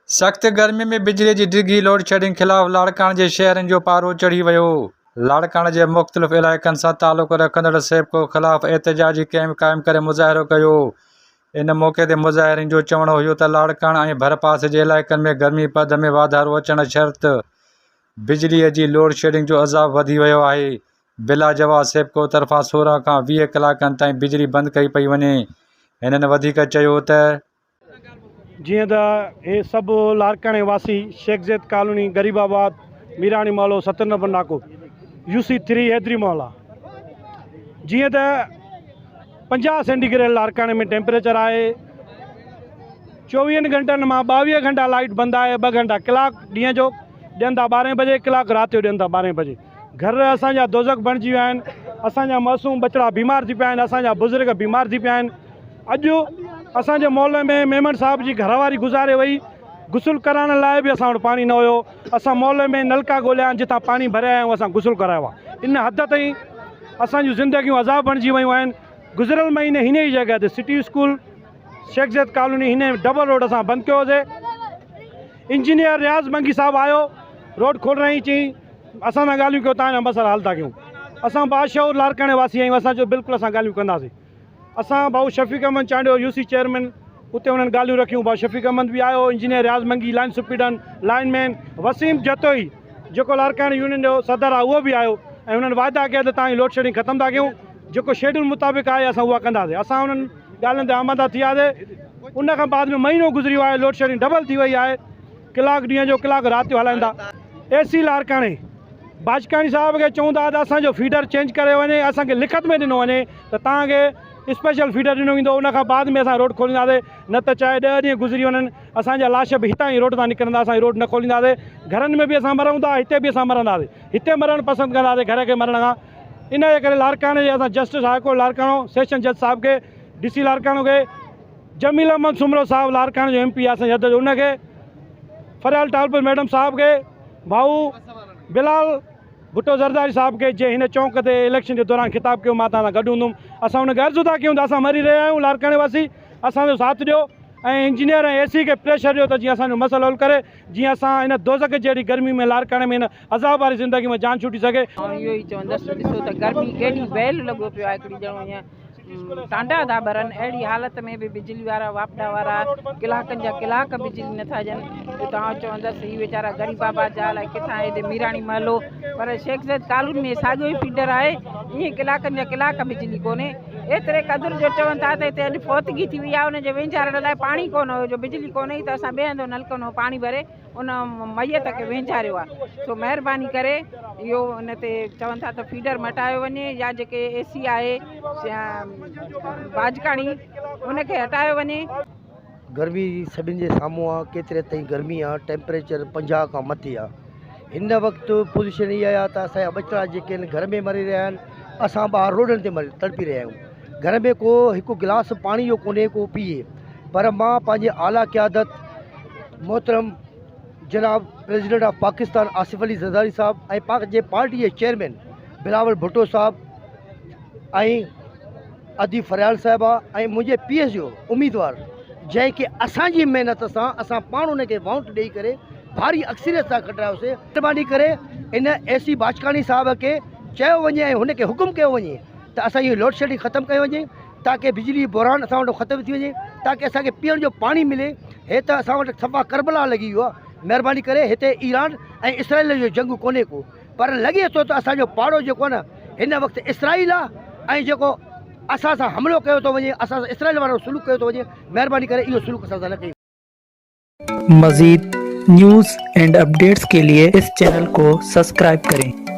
सख़्त गर्मी में बिजली की डिघी लोड शेडिंग खिलाफ़ लाड़काने जे शहरनि जो पारो चढ़ी वियो। लाड़काने जे मुख़्तलिफ़ इलाइक़नि सां तालुक़ रखंदड़ सेवको ख़िलाफ़ एहतिजाजी कैंप क़ाइमु करे मुज़ाहिरो कयो। इन मौक़े ते मुज़ाहिरीन जो चवणो हुयो त लाड़काना ऐं भरपासे जे इलाइक़नि में गर्मी पद में वाधारो अचण शर्त बिजलीअ जी लोड शेडिंग जो अज़ाब वधी वियो आहे। बिला जवाब सेवको तरफ़ां 16 खां 20 कलाकनि ताईं बिजली बंदि कई पई वञे। हिननि वधीक चयो त जीअं त हे सभु लाड़काने वासी शेखज़ैद कॉलोनी गरीबाबाद मीरानी महलो 7 नंबर नाको UC3 हैदरी महल आहे। जीअं त 50 सेंटीग्रेड लाड़काने में टेम्परेचर आहे। 24 घंटनि मां 22 घंटा लाइट बंदि आहे। 2 घंटा कलाक ॾींहं जो ॾियनि था 12 बजे, कलाक राति जो ॾियनि था 12 बजे। घर असांजा दोज़ख बणिजी विया आहिनि। असांजा मासूम बचड़ा बीमार थी पिया आहिनि। असांजा बुज़ुर्ग बीमार थी पिया आहिनि। अॼु असांजे मोहल्ले में मेमन साहब जी घरवारी गुज़ारे वई। गुसल कराइण लाइ बि असां वटि पाणी न हुयो। असां मोहल्ले में नलका ॻोल्हिया आहिनि जितां पाणी भरिया आहियूं, असां गुसल करायो आहे। इन हद ताईं असांजूं ज़िंदगियूं अज़ाब बणिजी वियूं आहिनि। गुज़िरियल महीने हिन ई जॻह ते सिटी स्कूल शेखज़ैद कॉलोनी हिन डबल रोड असां बंदि कयोसीं। इंजीनियर रियाज़ मंगी साहब आयो, रोड खोलण जी चई असां सां ॻाल्हियूं कयो, तव्हांजा मसइला हल था कयूं। असां बादशाह लाड़काने वासी आहियूं। असां चयो बिल्कुलु असां ॻाल्हियूं कंदासीं। असां भाऊ शफ़ीक अहमद चांडियो UC चेयरमैन उते उन्हनि ॻाल्हियूं रखियूं। भाऊ शफ़ीक अहमद बि आयो, इंजीनियर रियाज़ मंगी, लाइन सुपरीडन, लाइनमैन वसीम जतोई जेको लाड़काने यूनियन जो सदर आहे उहो बि आयो ऐं उन्हनि वाइदा कया त तव्हांजी लोड शेडिंग ख़तमु था कयूं। जेको शेड्यूल मुताबिक़ आहे असां उहा कंदासीं। असां उन्हनि ॻाल्हियुनि ते आमादा थी वियासीं। उन खां बाद में महीनो गुज़री वियो आहे। लोड शेडिंग डबल थी वई आहे। कलाक ॾींहं जो कलाक राति जो हलाइनि था। AC लाड़काने बाजकानी साहब खे चऊं था त असांजो फीडर चेंज करे वञे, असांखे लिखत में ॾिनो वञे त तव्हांखे स्पेशल फीडर ॾिनो वेंदो। उन खां बाद में असां रोड खोलींदासीं। न त चाहे 10 ॾींहं गुज़री वञनि असांजा लाश बि हितां ई रोड तां निकिरंदा। असां रोड न खोलींदासीं। घरनि में बि असां मरूं था, हिते बि असां मरंदासीं। हिते मरणु पसंदि कंदासीं घर खे मरण खां। इन जे करे लाड़काने जे असां justice high court Larkana session जज साहब खे, DC लाड़कानो खे, जमील अहमद सुमरो साहब लाड़काने जो MP आहे असांजे हद जो, उनखे, फरियाल टालपुर मैडम साहब खे, भाऊ बिलाल भुट्टो ज़रदारी साहब खे जे हिन चौंक ते इलेक्शन जे दौरान ख़िताब कयो, मां तव्हां सां गॾु हूंदुमि। असां हुनखे अर्ज़ु था कयूं त असां मरी रहिया आहियूं। लाड़काने वासी असांजो साथ ॾियो ऐं इंजीनियर ऐं AC खे प्रेशर ॾियो त जीअं असांजो मसइलो हल करे, जीअं असां हिन दोज़ख जहिड़ी गर्मी में लाड़काने में हिन अज़ाब वारी ज़िंदगी में जान छूटी सघे। इहो ई चवंदसि, ॾिसो त गर्मी केॾी वेल लॻो पियो आहे। हिकिड़ी ॼणो ईअं टांडा था भरनि। अहिड़ी हालत में बि बिजली वारा वापड़ा वारा कलाकनि जा कलाक बिजली नथा ॾियनि। तव्हां चवंदसि हीअ वीचारा गरीबाबाद जा अलाए किथां हेॾे मीराणी महलो, पर शेखज़ैद कॉलोनी में साॻियो ई फीडर आहे। ईअं कलाकनि जा कलाक बिजली कोन्हे। एतिरे क़दुरु जो चवनि था त हिते अॼु फौतगी थी वई आहे। उनजे वेंझारण लाइ पाणी कोन हुयो, जो बिजली कोन्हे त असां ॿिए हंधि नलकनि में पाणी भरे उन मैयत खे वेंझारियो आहे। सो महिरबानी करे इहो उन ते चवनि था त फीडर मटायो वञे या जेके AC आहे बाजकानी उनखे हटायो वञे। गर्मी सभिनि जे साम्हूं आहे। केतिरे ताईं गर्मी आहे। टेम्परेचर 50 खां मथे आहे। हिन वक़्तु पोज़ीशन इहा आहे त असांजा बचड़ा जेके आहिनि घर में मरी रहिया आहिनि। असां ॿाहिरि रोडनि ते तड़पी रहिया आहियूं। घर में को हिकु गिलास पाणी जो कोन्हे को पीए। पर मां पंहिंजे आला क़यादत मोहतरम जनाब प्रेसिडेंट ऑफ पाकिस्तान आसिफ अली ज़रदारी साहब ऐं पंहिंजे पार्टी जे चेयरमैन बिलावल भुट्टो साहब ऐं अदी फरियाल साहिबा ऐं मुंहिंजे PS जो उम्मीदवार जंहिंखे असांजी महिनत सां असां पाण उनखे वाउंट ॾेई करे भारी अक्सरियत सां खटायोसीं। महिरबानी करे इन AC बाजकानी साहब खे चयो वञे ऐं हुनखे हुकुम कयो वञे त असां इहो लोड शेडिंग ख़तमु कयो वञे, ताकी बिजली बोरान असां वटि ख़तमु थी वञे, ताकी असांखे पीअण जो पाणी मिले। हे त असां वटि सफ़ा करबला लॻी वियो आहे। महिरबानी करे हिते ईरान ऐं इसराइल जो जंग कोन्हे को, पर लॻे थो त असांजो पाड़ो जेको आहे न हिन वक़्तु इसराइल आहे ऐं जेको असां सां हमिलो कयो थो वञे, असां सां इसराइल वारो सुलूक कयो थो वञे। महिरबानी करे इहो सुलूक असां सां न कयूं। मज़ीद न्यूज़ एंड अपडेट्स के लिए इस चैनल को सब्सक्राइब करें।